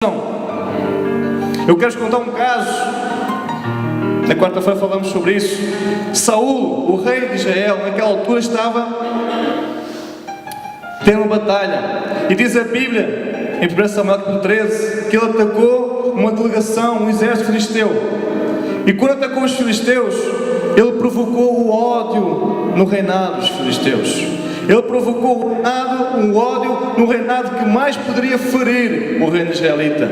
Eu quero-vos contar um caso. Na quarta-feira falamos sobre isso. Saúl, o rei de Israel, naquela altura estava tendo uma batalha. E diz a Bíblia, em 1 Samuel 13, que ele atacou uma delegação, um exército filisteu. E quando atacou os filisteus, ele provocou o ódio no reinado dos filisteus. Ele provocou um ódio no reinado que mais poderia ferir o reino israelita.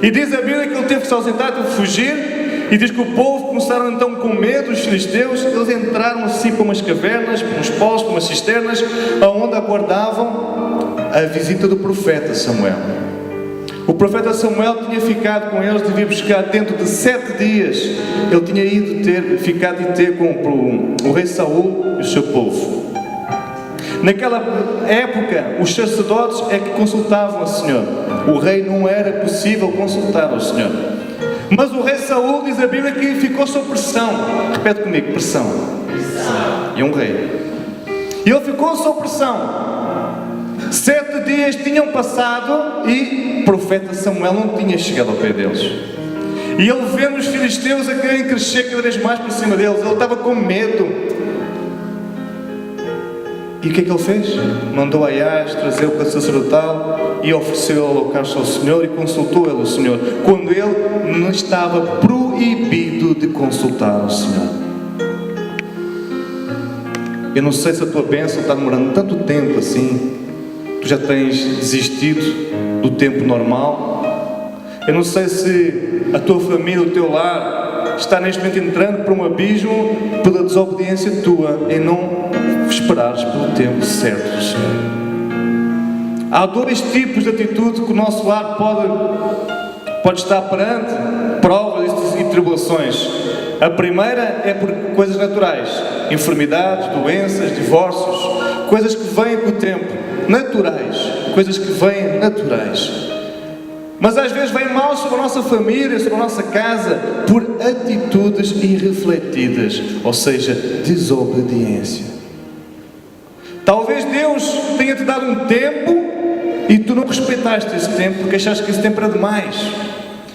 E diz a Bíblia que ele teve que se ausentar, teve que fugir. E diz que o povo começaram então com medo, os filisteus. Eles entraram assim para umas cavernas, para uns poços, para umas cisternas, onde aguardavam a visita do profeta Samuel. O profeta Samuel tinha ficado com eles, devia buscar dentro de 7 dias. Ele tinha ficado com o rei Saúl e o seu povo. Naquela época, os sacerdotes é que consultavam o Senhor. O rei não era possível consultar o Senhor. Mas o rei Saúl, diz a Bíblia, que ficou sob pressão. Repete comigo, pressão. E um rei. E ele ficou sob pressão. 7 dias tinham passado e o profeta Samuel não tinha chegado ao pé deles. E ele vendo os filisteus a quererem crescer cada vez mais por cima deles. Ele estava com medo. E o que é que ele fez? Mandou Aias trazer o canto sacerdotal e ofereceu o holocausto ao Senhor e consultou ele o Senhor, quando ele não estava proibido de consultar o Senhor. Eu não sei se a tua bênção está demorando tanto tempo assim, tu já tens desistido do tempo normal. Eu não sei se a tua família, o teu lar está neste momento entrando por um abismo pela desobediência tua em não esperares pelo tempo certo do Senhor. Há 2 tipos de atitude que o nosso lar pode estar perante provas e tribulações. A primeira é por coisas naturais, enfermidades, doenças, divórcios, coisas que vêm com o tempo, naturais, coisas que vêm naturais. Mas às vezes vem mal sobre a nossa família, sobre a nossa casa, por atitudes irrefletidas, ou seja, desobediência. Talvez Deus tenha te dado um tempo e tu não respeitaste esse tempo porque achaste que esse tempo era demais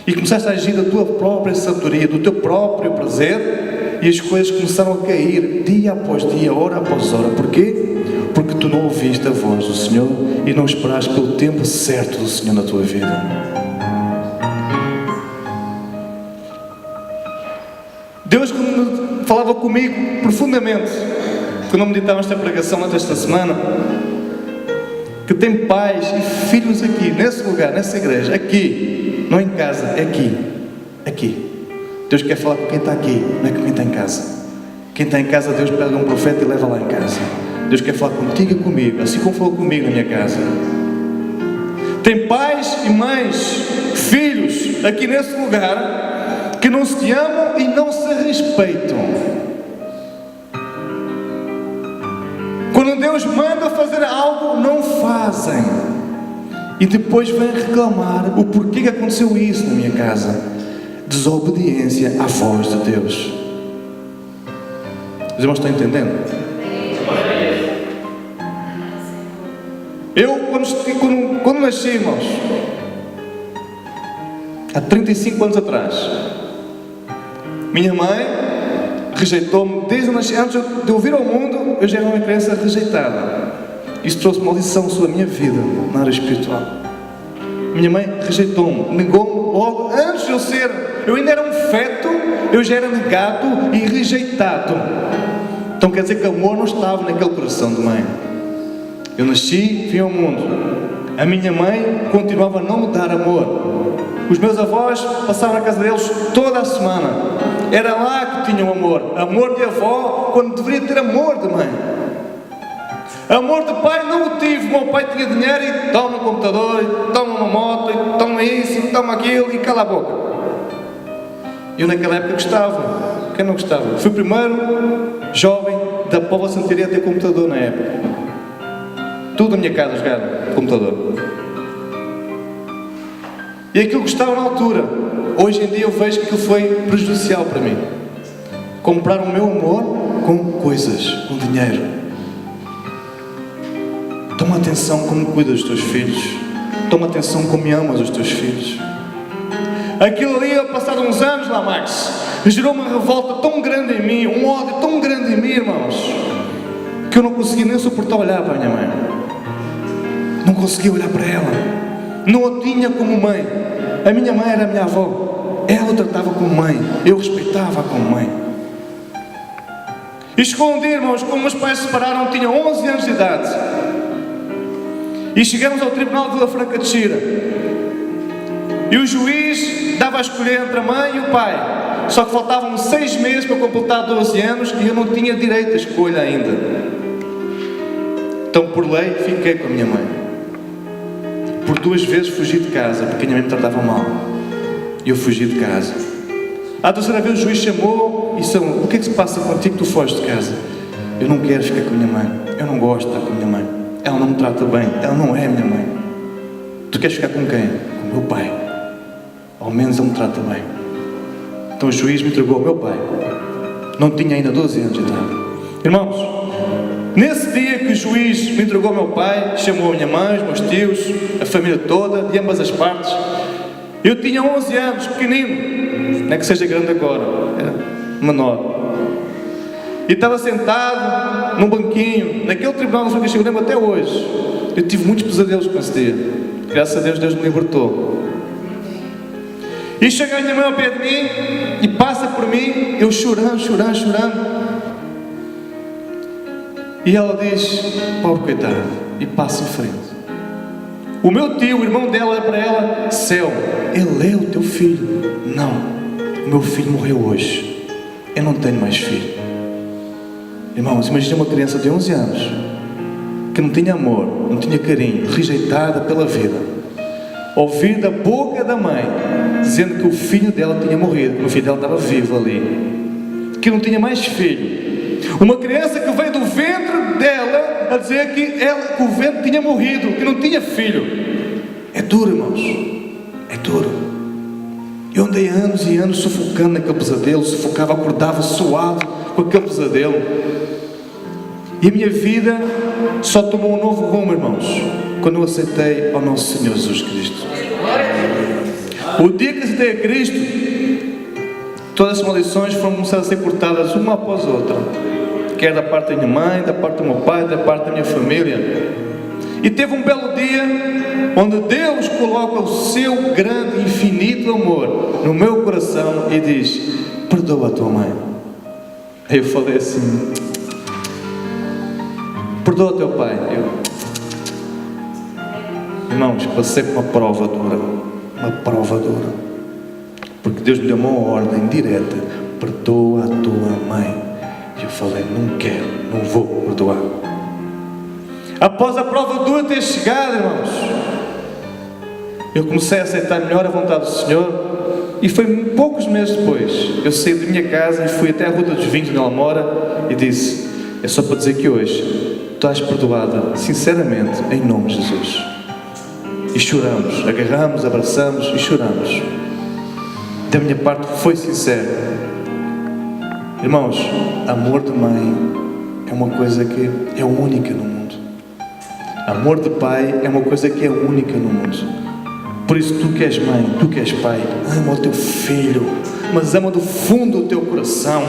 e começaste a agir da tua própria sabedoria, do teu próprio prazer, e as coisas começaram a cair dia após dia, hora após hora. Porquê? Porque tu não ouviste a voz do Senhor e não esperaste pelo tempo certo do Senhor na tua vida. Deus falava comigo profundamente quando eu meditava esta pregação esta semana, que tem pais e filhos aqui, nesse lugar, nessa igreja, aqui, não em casa, é aqui. Deus quer falar com quem está aqui, não é com quem está em casa. Quem está em casa, Deus pede um profeta e leva lá em casa. Deus quer falar contigo e comigo, assim como falou comigo na minha casa. Tem pais e mães, filhos, aqui nesse lugar, que não se amam e não se respeitam. Quando Deus manda fazer algo, não fazem. E depois vêm reclamar o porquê que aconteceu isso na minha casa. Desobediência à voz de Deus. Os irmãos estão entendendo? Eu, quando nasci, irmãos, há 35 anos atrás, minha mãe rejeitou-me desde o nascimento. Antes de eu vir ao mundo, eu já era uma criança rejeitada. Isso trouxe maldição sobre a minha vida na área espiritual. Minha mãe rejeitou-me, negou-me logo antes de eu ser. Eu ainda era um feto, eu já era negado e rejeitado. Então quer dizer que amor não estava naquele coração de mãe. Eu nasci, vim ao mundo. A minha mãe continuava a não me dar amor. Os meus avós passavam na casa deles toda a semana. Era lá que tinham amor. Amor de avó, quando deveria ter amor de mãe. Amor de pai não o tive. O meu pai tinha dinheiro e toma um computador, e toma uma moto, e toma isso, e toma aquilo, e cala a boca. Eu naquela época gostava. Quem não gostava? Fui o primeiro jovem da Póvoa de Santiria a ter computador na época. Tudo na minha casa jogava computador. E aquilo gostava na altura. Hoje em dia eu vejo que aquilo foi prejudicial para mim. Comprar o meu amor com coisas, com dinheiro. Toma atenção como cuidas dos teus filhos. Toma atenção como amas os teus filhos. Aquilo ali, ao passar uns anos lá, Max, gerou uma revolta tão grande em mim, um ódio tão grande em mim, irmãos, que eu não conseguia nem suportar olhar para a minha mãe. Não conseguia olhar para ela. Não a tinha como mãe. A minha mãe era a minha avó. Ela o tratava como mãe. Eu respeitava como mãe. E chegou um dia, irmãos, como meus pais se separaram, tinha 11 anos de idade. E chegamos ao Tribunal de Vila Franca de Xira. E o juiz dava a escolher entre a mãe e o pai. Só que faltavam 6 meses para completar 12 anos e eu não tinha direito à escolha ainda. Então, por lei, fiquei com a minha mãe. Por 2 vezes fugi de casa, porque a minha mãe me tratava mal. E eu fugi de casa. À terceira vez o juiz chamou e disse: o que é que se passa contigo que tu foges de casa? Eu não quero ficar com a minha mãe. Eu não gosto de estar com a minha mãe. Ela não me trata bem. Ela não é a minha mãe. Tu queres ficar com quem? Com o meu pai. Ao menos ele me trata bem. Então o juiz me entregou ao meu pai. Não tinha ainda 12 anos de idade. Irmãos, nesse dia que o juiz me entregou ao meu pai, chamou a minha mãe, os meus tios, a família toda, de ambas as partes. Eu tinha 11 anos, pequenino. Não é que seja grande agora, era menor. E estava sentado num banquinho, naquele tribunal de Franca de Xira, eu lembro até hoje. Eu tive muitos pesadelos com esse dia. Graças a Deus, Deus me libertou. E chega a minha mãe ao pé de mim e passa por mim, eu chorando. E ela diz: pobre coitado, e passa em frente. O meu tio, o irmão dela, olha para ela: Céu, ele é o teu filho. Não, o meu filho morreu hoje. Eu não tenho mais filho. Irmãos, imagina uma criança de 11 anos que não tinha amor, não tinha carinho, rejeitada pela vida, ouvir da boca da mãe dizendo que o filho dela tinha morrido, que o filho dela estava vivo ali, que não tinha mais filho. Uma criança que veio do ventre dela a dizer que o ventre tinha morrido, que não tinha filho. É duro, irmãos. É duro. Eu andei anos e anos sufocando naquele pesadelo, sufocava, acordava suado com aquele pesadelo. E a minha vida só tomou um novo rumo, irmãos, quando eu aceitei ao nosso Senhor Jesus Cristo. O dia que aceitei a Cristo, todas as maldições foram começar a ser cortadas uma após outra. Quer da parte da minha mãe, da parte do meu pai, da parte da minha família. E teve um belo dia onde Deus coloca o seu grande, infinito amor no meu coração e diz: perdoa a tua mãe. Aí eu falei assim: perdoa o teu pai. Irmãos, passei por uma prova dura, porque Deus me deu uma ordem direta: perdoa a tua mãe. E eu falei: não quero, não vou perdoar. Após a prova dura ter chegado, irmãos, eu comecei a aceitar melhor a vontade do Senhor. E foi poucos meses depois, eu saí da minha casa e fui até a Ruta dos Vinhos, onde ela mora, e disse: é só para dizer que hoje estás perdoada, sinceramente, em nome de Jesus. E choramos, agarramos, abraçamos e choramos. Da minha parte foi sincero. Irmãos, amor de mãe é uma coisa que é única no mundo. Amor de pai é uma coisa que é única no mundo. Por isso, tu que és mãe, tu que és pai, ama o teu filho, mas ama do fundo do teu coração,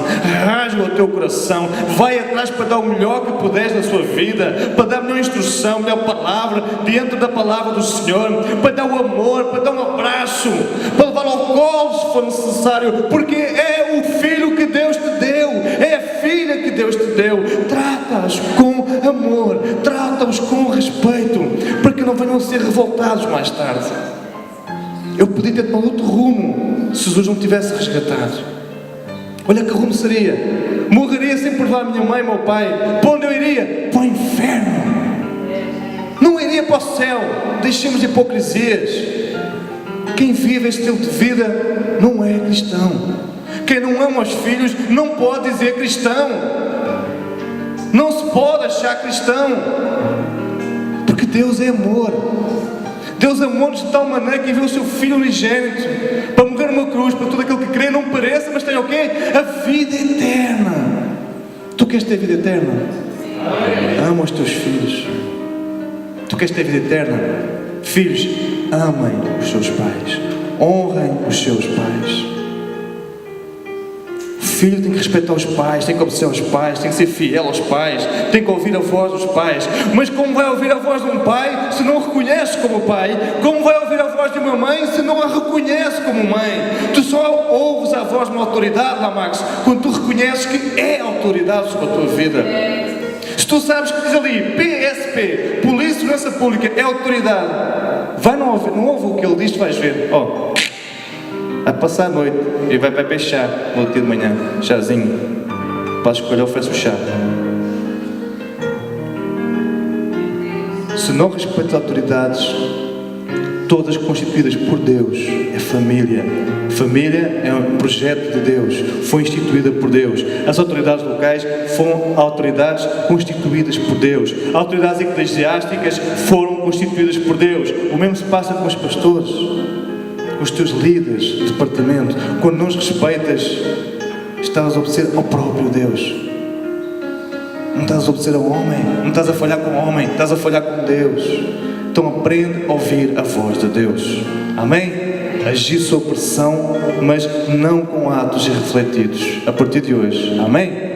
rasga o teu coração, vai atrás para dar o melhor que puderes na sua vida, para dar a melhor instrução, a melhor palavra, dentro da palavra do Senhor, para dar o amor, para dar um abraço, para levar ao colo se for necessário, porque é o filho que Deus te deu, é a filha que Deus te deu. Trata-os com amor, trata-os com respeito, para que não venham a ser revoltados mais tarde. Eu podia ter tomado outro rumo se Jesus não tivesse resgatado. Olha que rumo seria. Morreria sem perdoar a minha mãe e meu pai. Para onde eu iria? Para o inferno. Não iria para o céu. Deixemos de hipocrisias. Quem vive este estilo de vida não é cristão. Quem não ama os filhos não pode dizer cristão. Não se pode achar cristão. Porque Deus é amor. Deus amou-nos de tal maneira que enviou o seu Filho unigênito para morrer numa cruz, para todo aquele que crê não pereça, mas tenha o quê? A vida eterna. Tu queres ter vida eterna? Ama os teus filhos. Tu queres ter vida eterna? Filhos, amem os seus pais, honrem os seus pais. O filho tem que respeitar os pais, tem que obedecer aos pais, tem que ser fiel aos pais, tem que ouvir a voz dos pais. Mas como vai ouvir a voz de um pai se não o reconhece como pai? Como vai ouvir a voz de uma mãe se não a reconhece como mãe? Tu só ouves a voz de uma autoridade, Lamax, quando tu reconheces que é autoridade sobre a tua vida. Se tu sabes que diz ali PSP, Polícia de Segurança Pública, é autoridade, vai não ouve o que ele diz, tu vais ver, a passar a noite e vai beber chá no outro dia de manhã, chazinho, para escolher, oferece o chá. Se não respeitas as autoridades, todas constituídas por Deus, é família. Família é um projeto de Deus, foi instituída por Deus. As autoridades locais foram autoridades constituídas por Deus. As autoridades eclesiásticas foram constituídas por Deus. O mesmo se passa com os pastores, com os teus líderes de departamento. Quando não os respeitas, estás a obedecer ao próprio Deus. Não estás a obedecer ao homem, não estás a falhar com o homem, estás a falhar com Deus. Então aprende a ouvir a voz de Deus. Amém? Agir sob pressão, mas não com atos irrefletidos. A partir de hoje. Amém?